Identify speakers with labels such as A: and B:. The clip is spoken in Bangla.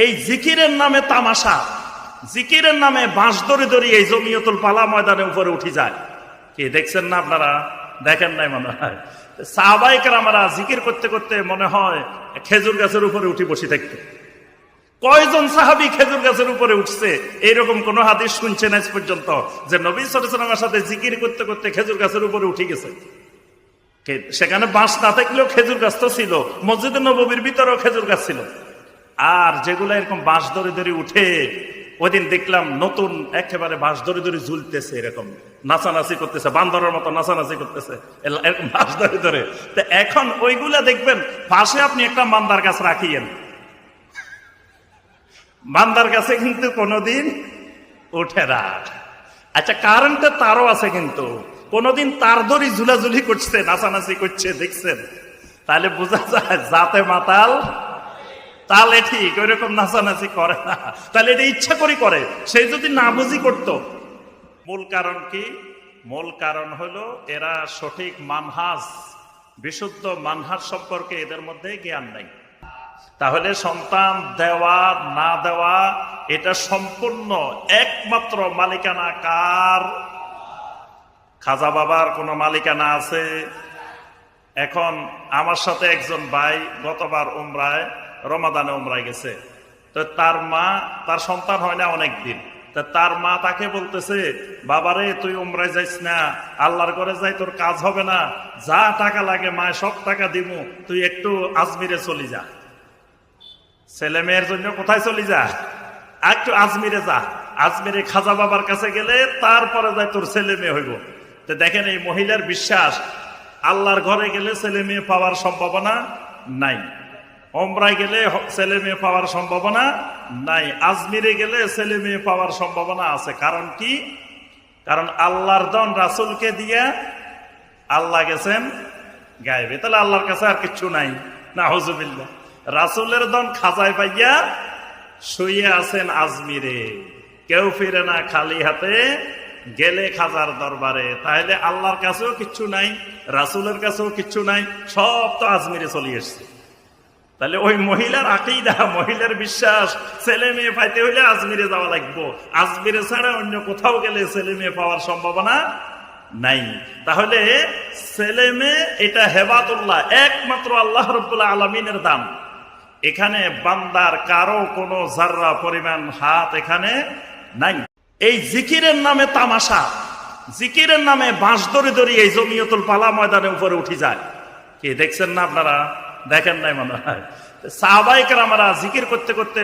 A: এই জিকিরের নামে তামাশা, জিকিরের নামে বাঁশ ধরে ধরে এই জমিয়তুল পালা ময়দানে উপরে উঠে যায়। কি দেখছেন না আপনারা? দেখেন নাই মনে হয়। সাহাবায়ে কেরামরা জিকির করতে করতে মনে হয় খেজুর গাছের উপরে উঠে বসে থাকতো। কয়জন সাহাবী খেজুর গাছের উপরে উঠছে এইরকম কোন হাদিস শুনছেন আজ পর্যন্ত যে নবী সাল্লাল্লাহু আলাইহি ওয়াসাল্লামের সাথে জিকির করতে করতে খেজুর গাছের উপরে উঠে গেছে? সেখানে বাঁশ না থাকলেও খেজুর গাছ তো ছিল, মসজিদে নববীর ভিতরেও খেজুর গাছ ছিল। আর যেগুলো এরকম বাঁশ ধরে ধরে উঠে, ওই দিন দেখলাম নতুন একেবারে বাঁশ ধরে ধরে ঝুলতেছে, এরকম নাচানাচি করতেছে, বান্দরের মতো নাচানাচি করতেছে এরকম বাঁশ ধরে ধরে। তো এখন ওইগুলা দেখবেন পাশে আপনি একটা মান্দার গাছ রাখিয়েন, মান্দার গাছে কিন্তু কোনোদিন ওঠে না। আচ্ছা, কারেন্টের তারও আছে কিন্তু কোনোদিন তার ধরি ঝুলাঝুলি করছে, নাচানাচি করছে, দেখছেন? তাহলে বোঝা যায় জাতে মাতাল তাহলে ঠিক ওই রকম নাচানাচি করে না। তাহলে এটা ইচ্ছা করে সেই যদি না বুঝি করতো। মূল কারণ কি? মূল কারণ হলো এরা সঠিক মানহাজ, বিশুদ্ধ মানহাজ সম্পর্কে এদের মধ্যে জ্ঞান নাই। তাহলে সন্তান দেওয়া না দেওয়া এটা সম্পূর্ণ একমাত্র মালিকানা কার? খাজা বাবার কোনো মালিকানা আছে? এখন আমার সাথে একজন ভাই গতবার উমরায়, রমাদানে উমরায় গেছে। তো তার মা, তার সন্তান হয় না অনেকদিন, তা তার মা তাকে বলতেছে, বাবারে তুই উমরায় যাইস না, আল্লাহর ঘরে যাই তোর কাজ হবে না, যা টাকা লাগে মায় সব টাকা দিব, তুই একটু আজমিরে চলি যা। ছেলে মেয়ের জন্য কোথায় চলি যা? একটু আজমিরে যা, আজমিরে খাজা বাবার কাছে গেলে তারপরে যাই তোর ছেলে মেয়ে হইব। তো দেখেন এই মহিলার বিশ্বাস, আল্লাহর ঘরে গেলে ছেলে মেয়ে পাওয়ার সম্ভাবনা নাই, উমরায় গেলে ছেলে মেয়ে পাওয়ার সম্ভাবনা নাই, আজমিরে গেলে ছেলে মেয়ে পাওয়ার সম্ভাবনা আছে। কারণ কি? কারণ আল্লাহর দন রাসূলকে দিয়া আল্লাহ গেছেন গায়েবে, তাহলে আল্লাহর কাছে আর কিচ্ছু নাই। নাউজুবিল্লাহ। রাসূলের দন খাজায় পাইয়া শুয়ে আছেন আজমিরে, কেউ ফিরে না খালি হাতে গেলে খাজার দরবারে। তাহলে আল্লাহর কাছেও কিচ্ছু নাই, রাসূলের কাছেও কিচ্ছু নাই, সব তো আজমিরে চলে এসছে। তাহলে ওই মহিলার আকীদা, মহিলার বিশ্বাস, ছেলে মেয়ে পাইতে হইলে আজমিরে যাওয়া লাগবে, আজমিরে ছাড়া অন্য কোথাও গেলে ছেলে মেয়ে পাওয়ার সম্ভাবনা নাই। তাহলে ছেলে মেয়ে এটা হেবাতুল্লাহ, একমাত্র আল্লাহ রাব্বুল আলামিনের দান। এখানে বান্দার কারো কোনো জাররা পরিমাণ হাত এখানে নাই। এই জিকিরের নামে তামাশা, জিকিরের নামে বাঁশ ধরে ধরে এই জমিয়তুল পালা ময়দানে উপরে উঠে যায়। কি দেখছেন না আপনারা? দেখেন নাই মনে হয়। সাহাবায়ে কেরামরা জিকির করতে করতে